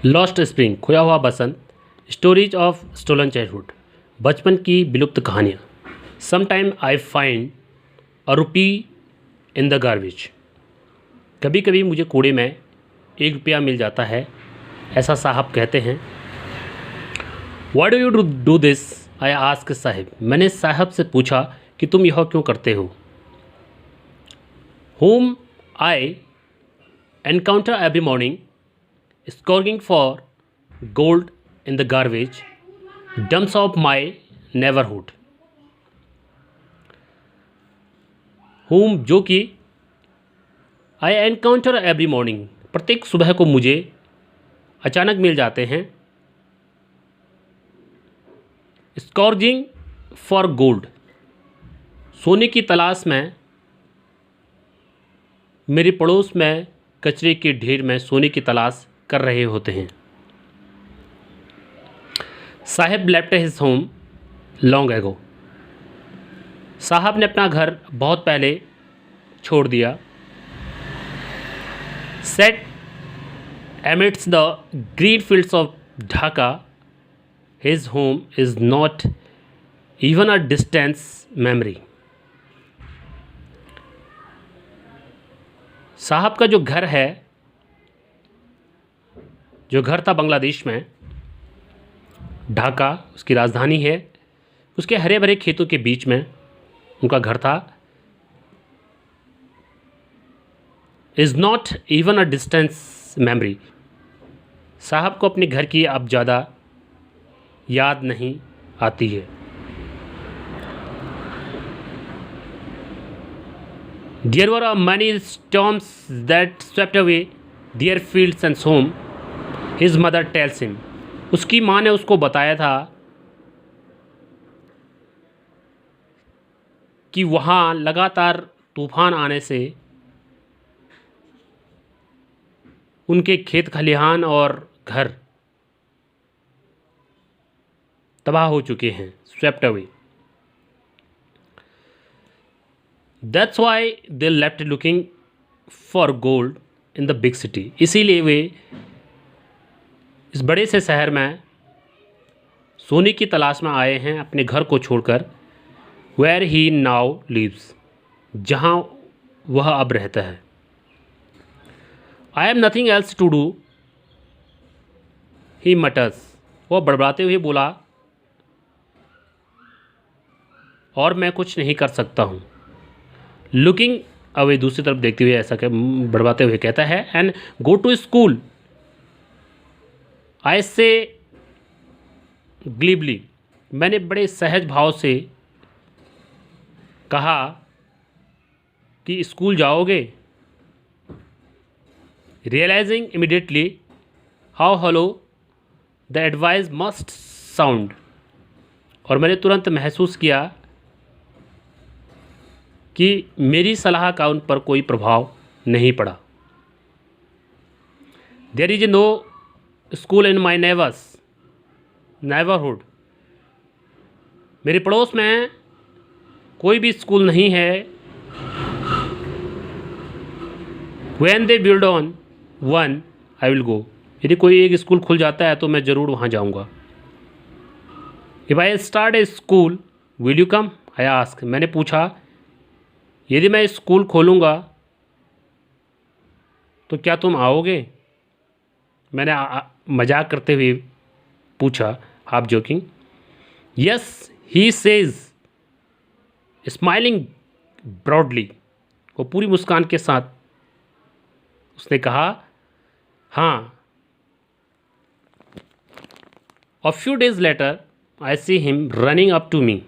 Lost spring, खोया हुआ बसंत, stories of stolen childhood, बचपन की विलुप्त कहानियाँ। Sometime I find a rupee in the garbage, कभी कभी मुझे कूड़े में 1 रुपया मिल जाता है, ऐसा साहब कहते हैं। Why do you do this, I ask Sahib, मैंने साहब से पूछा कि तुम यह क्यों करते हो। whom I encounter every morning, scourging for gold in the garbage dumps of my neighborhood. whom जो कि I encounter every morning, प्रत्येक सुबह को मुझे अचानक मिल जाते हैं। स्कॉर्जिंग फॉर गोल्ड, सोने की तलाश में मेरे पड़ोस में कचरे के ढेर में सोने की तलाश कर रहे होते हैं। साहब left his home long ago, साहब ने अपना घर बहुत पहले छोड़ दिया। Set amidst the green fields of Dhaka, his home is not even a distance memory. साहब का जो घर है, जो घर था बांग्लादेश में, ढाका उसकी राजधानी है, उसके हरे भरे खेतों के बीच में उनका घर था। Is not even a distance memory, साहब को अपने घर की अब ज़्यादा याद नहीं आती है। There were many storms that swept away their fields and home, his mother tells him. उसकी माँ ने उसको बताया था कि वहाँ लगातार तूफान आने से उनके खेत खलिहान और घर तबाह हो चुके हैं, swept away. That's why they left looking for gold in the big city. इसीलिए वे इस बड़े से शहर में सोने की तलाश में आए हैं, अपने घर को छोड़कर। Where he now lives, जहाँ वह अब रहता है। I have nothing else to do, he mutters. वह बड़बड़ाते हुए बोला, और मैं कुछ नहीं कर सकता हूँ। लुकिंग अवे, दूसरी तरफ देखते हुए ऐसा बड़बाते हुए कहता है। And go to school, I से ग्लीबली, मैंने बड़े सहज भाव से कहा कि स्कूल जाओगे। Realising immediately how hollow the advice must sound, और मैंने तुरंत महसूस किया कि मेरी सलाह का उन पर कोई प्रभाव नहीं पड़ा। There is no school in my neighbourhood, मेरे पड़ोस में कोई भी स्कूल नहीं है। When they build on one I will go, यदि कोई एक स्कूल खुल जाता है तो मैं ज़रूर वहाँ जाऊँगा। If I start A school will you come, I ask, मैंने पूछा यदि मैं स्कूल खोलूँगा तो क्या तुम आओगे। मैंने मजाक करते हुए पूछा, half joking. Yes he says smiling broadly, वो पूरी मुस्कान के साथ उसने कहा, हाँ। A few days later I see him running up to me,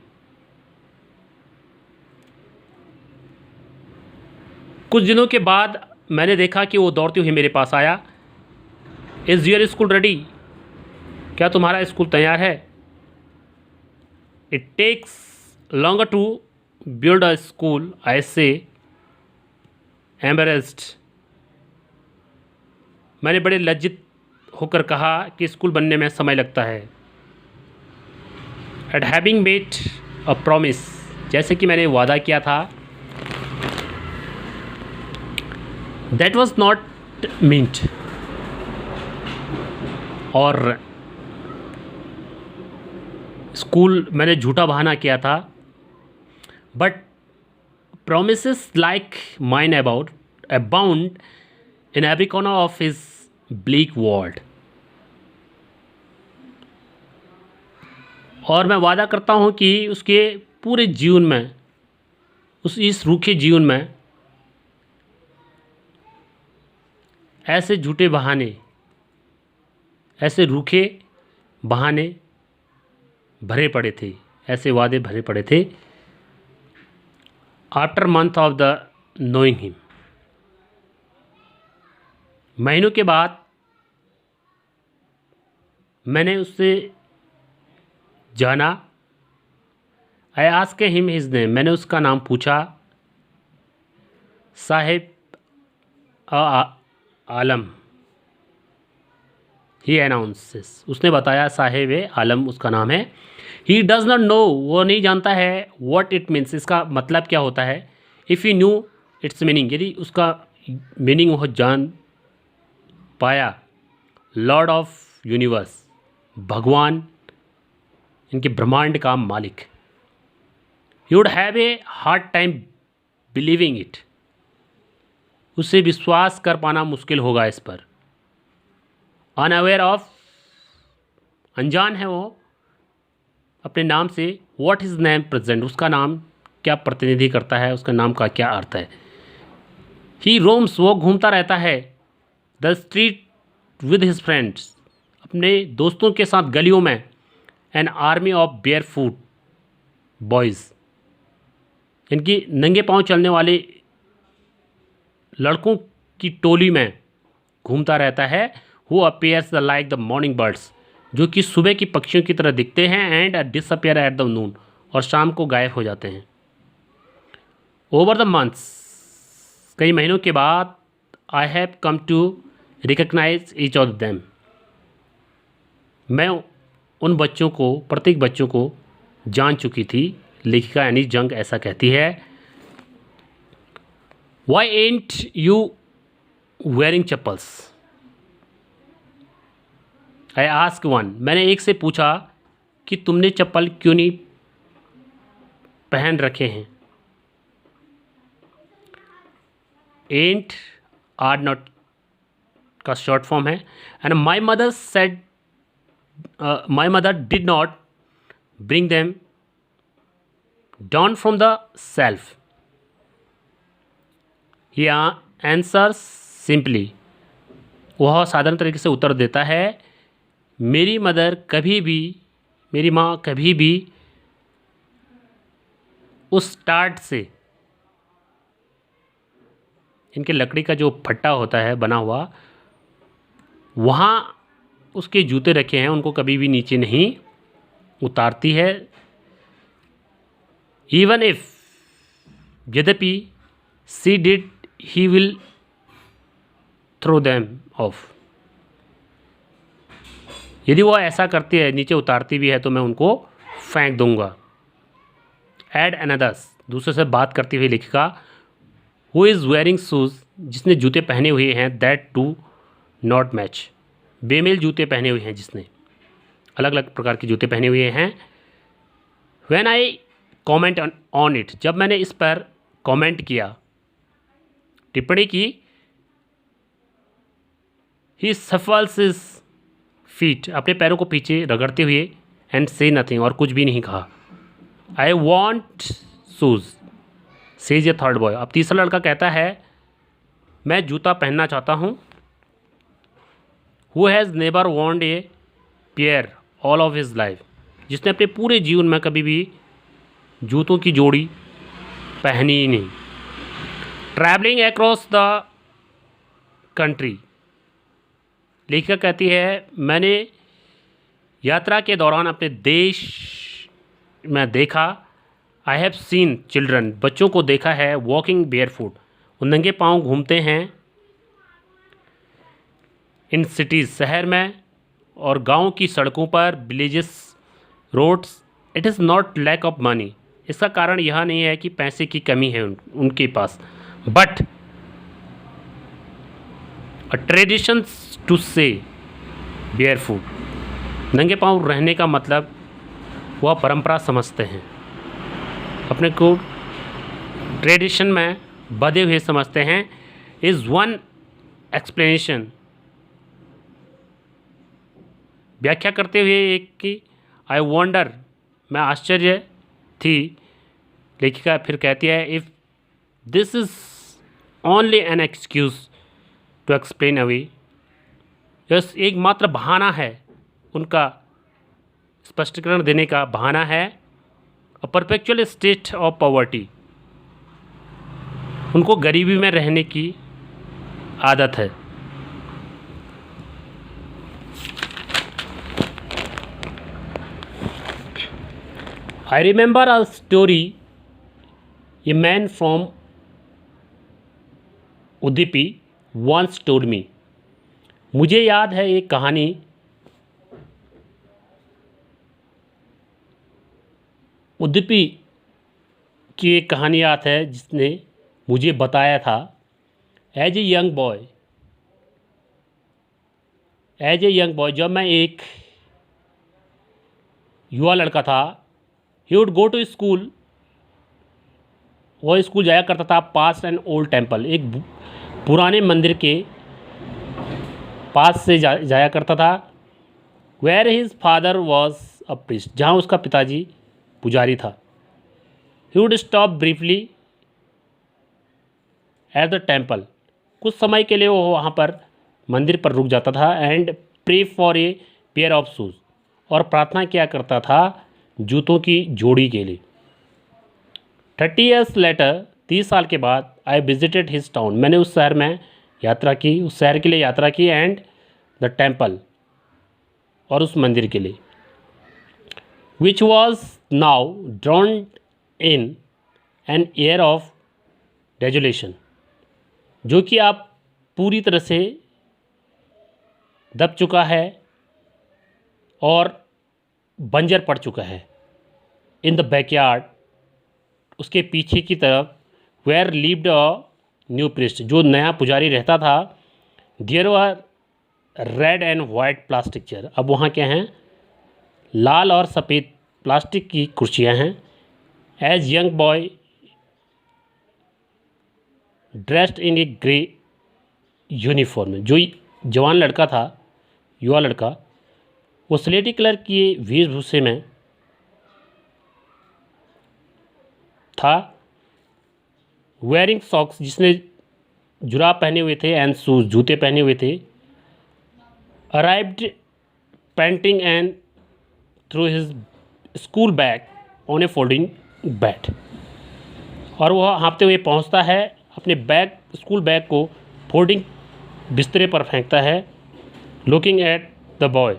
कुछ दिनों के बाद मैंने देखा कि वो दौड़ते हुए मेरे पास आया। इज़ योर स्कूल रेडी, क्या तुम्हारा स्कूल तैयार है। It takes longer to build a school, I say embarrassed, मैंने बड़े लज्जित होकर कहा कि स्कूल बनने में समय लगता है। Eight having made a promise, जैसे कि मैंने वादा किया था। दैट वॉज नॉट मीन्ट, और स्कूल मैंने झूठा बहाना किया था, but promises like mine abound in every corner of his bleak world. और मैं वादा करता हूँ कि उसके पूरे जीवन में, इस रूखे जीवन में ऐसे झूठे बहाने, ऐसे रूखे बहाने भरे पड़े थे, ऐसे वादे भरे पड़े थे। After month of the knowing him, महीनों के बाद मैंने उससे जाना। I ask him his name, मैंने उसका नाम पूछा। साहिब आलम, ही अनाउंसेस, उसने बताया साहिब आलम उसका नाम है। ही डज़ नॉट नो, वो नहीं जानता है व्हाट इट मीन्स, इसका मतलब क्या होता है। If you new it's meaning, यदि उसका मीनिंग वो जान पाया। लॉर्ड ऑफ यूनिवर्स, भगवान, इनके ब्रह्मांड का मालिक। You would have a hard time believing it, उसे विश्वास कर पाना मुश्किल होगा इस पर। अनअवेयर ऑफ, अनजान है वो अपने नाम से। व्हाट इज नेम प्रेजेंट, उसका नाम क्या प्रतिनिधि करता है, उसका नाम का क्या अर्थ है। ही रोम्स, वो घूमता रहता है। The street with his friends, अपने दोस्तों के साथ गलियों में। An army of barefoot boys, इनकी नंगे पांव चलने वाले लड़कों की टोली में घूमता रहता है। Who appears the like the morning birds, जो कि सुबह की पक्षियों की तरह दिखते हैं। एंड डिसअपियर एट द नून, और शाम को गायब हो जाते हैं। ओवर द मंथ्स, कई महीनों के बाद, I have come to recognise each of them, मैं उन बच्चों को, प्रत्येक बच्चों को जान चुकी थी। लेखिका यानी जंग ऐसा कहती है। Why aren't you wearing chappals, I ask one, मैंने एक से पूछा कि तुमने चप्पल क्यों नहीं पहन रखे हैं। एंट आर नॉट का शॉर्ट फॉर्म है। And my mother said, my mother did not bring them down from the self. He answers simply, वह साधारण तरीके से उत्तर देता है। मेरी मदर कभी भी, मेरी माँ कभी भी उस टाट से, इनके लकड़ी का जो फट्टा होता है बना हुआ, वहाँ उसके जूते रखे हैं, उनको कभी भी नीचे नहीं उतारती है। इवन इफ, यद्यपि, she did, he will throw them off, यदि वो ऐसा करती है, नीचे उतारती भी है, तो मैं उनको फेंक दूंगा। एड अनदर्स, दूसरे से बात करती हुई लेखिका। हु इज़ वेयरिंग शूज़, जिसने जूते पहने हुए हैं। दैट टू नॉट मैच, बेमेल जूते पहने हुए हैं, जिसने अलग अलग प्रकार के जूते पहने हुए हैं। When I comment on it, जब मैंने इस पर कॉमेंट किया, टिप्पणी की। ही सफल्स हिज फीट, अपने पैरों को पीछे रगड़ते हुए। एंड से नथिंग, और कुछ भी नहीं कहा। I want shoes, says A third boy, अब तीसरा लड़का कहता है मैं जूता पहनना चाहता हूँ। Who has never want a pair all of his life, जिसने अपने पूरे जीवन में कभी भी जूतों की जोड़ी पहनी ही नहीं। ट्रैवलिंग अक्रॉस द कंट्री, लेखिका कहती है मैंने यात्रा के दौरान अपने देश में देखा। आई हैव सीन चिल्ड्रन, बच्चों को देखा है। वॉकिंग बेयर फुट, वो नंगे पाँव घूमते हैं। इन सिटीज़, शहर में, और गाँव की सड़कों पर। Villages roads, it is not lack of money, इसका कारण यह नहीं है कि पैसे की कमी है उनके पास, बट अ ट्रेडिशंस टू से, बेयरफुट। नंगे पाँव रहने का मतलब वह परंपरा समझते हैं, अपने को ट्रेडिशन में बंधे हुए समझते हैं। इज़ वन एक्सप्लेनेशन, व्याख्या करते हुए एक कि आई वंडर, मैं आश्चर्य थी। लेखिका फिर कहती है if this is only an excuse to explain away, यह एकमात्र बहाना है, उनका स्पष्टीकरण देने का बहाना है। अ परपेचुअल स्टेट ऑफ पॉवर्टी, उनको गरीबी में रहने की आदत है। I remember a story a man from Udupi once told me। मुझे याद है एक कहानी उदुपी की एक कहानी याद है जिसने मुझे बताया था। एज ए यंग बॉय, जब मैं एक युवा लड़का था, he would go to school, वह स्कूल जाया करता था पास एन ओल्ड टेम्पल, एक पुराने मंदिर के पास से जाया करता था। Where his father was a priest, जहाँ उसका पिताजी पुजारी था। He would stop briefly at the temple, कुछ समय के लिए वो वहाँ पर मंदिर पर रुक जाता था। And pray for a pair of shoes, और प्रार्थना किया करता था जूतों की जोड़ी के लिए। 30 ईयर्स लेटर, 30 साल के बाद, आई विजिटेड हिज टाउन, मैंने उस शहर में यात्रा की, उस शहर के लिए यात्रा की। एंड द टेम्पल, और उस मंदिर के लिए। Which was now drawn in an air of desolation, जो कि आप पूरी तरह से दब चुका है और बंजर पड़ चुका है। इन द बैकयार्ड, उसके पीछे की तरफ, where lived a new priest, जो नया पुजारी रहता था। There were red and white plastic chair, अब वहाँ क्या हैं, लाल और सफ़ेद प्लास्टिक की कुर्सियाँ हैं। As young boy dressed in a grey uniform, जो जवान लड़का था, युवा लड़का, वो स्लेटी कलर की वेशभूषे में था। वेयरिंग सॉक्स, जिसने जुराब पहने हुए थे, एंड शूज, जूते पहने हुए थे। Arrived painting and through his school bag on A folding bed, और वह हाँफते हुए पहुंचता है, अपने बैग, स्कूल बैग को फोल्डिंग बिस्तरे पर फेंकता है। लुकिंग एट द बॉय,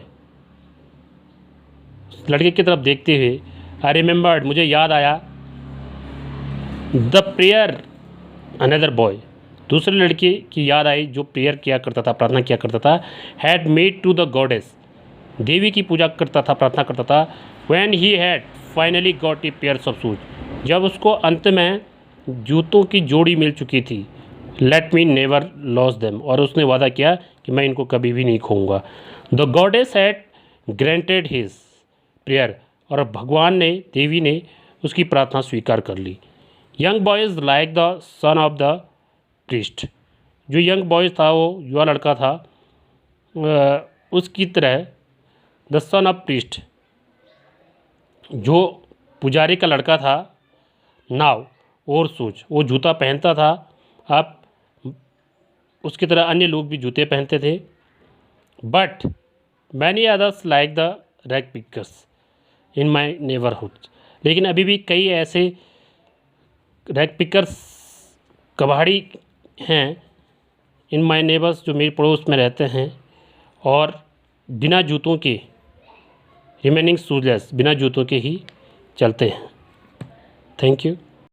लड़के की तरफ देखते हुए। आई रिमेंबर्ड, मुझे याद आया। द प्रेयर अनदर बॉय, दूसरे लड़के की याद आई जो प्रेयर किया करता था, प्रार्थना किया करता था। Had made to the goddess, देवी की पूजा करता था, प्रार्थना करता था। When he had finally got a pairs of shoes, जब उसको अंत में जूतों की जोड़ी मिल चुकी थी। Let me never loss them, और उसने वादा किया कि मैं इनको कभी भी नहीं खोऊंगा। The goddess had granted his prayer, और भगवान ने, देवी ने उसकी प्रार्थना स्वीकार कर ली। Young boys like the son of the priest, जो यंग बॉयज़ था, वो युवा लड़का था, उसकी तरह द सन ऑफ प्रीस्ट, जो पुजारी का लड़का था। नाव और शूज, वो जूता पहनता था। अब उसकी तरह अन्य लोग भी जूते पहनते थे। But many others like the rag pickers in my neighbourhood, लेकिन अभी भी कई ऐसे रैग पिकर्स, कबाड़ी हैं, इन माई नेबर्स, जो मेरे पड़ोस में रहते हैं, और बिना जूतों के, रिमेनिंग शूजलेस, बिना जूतों के ही चलते हैं। Thank you.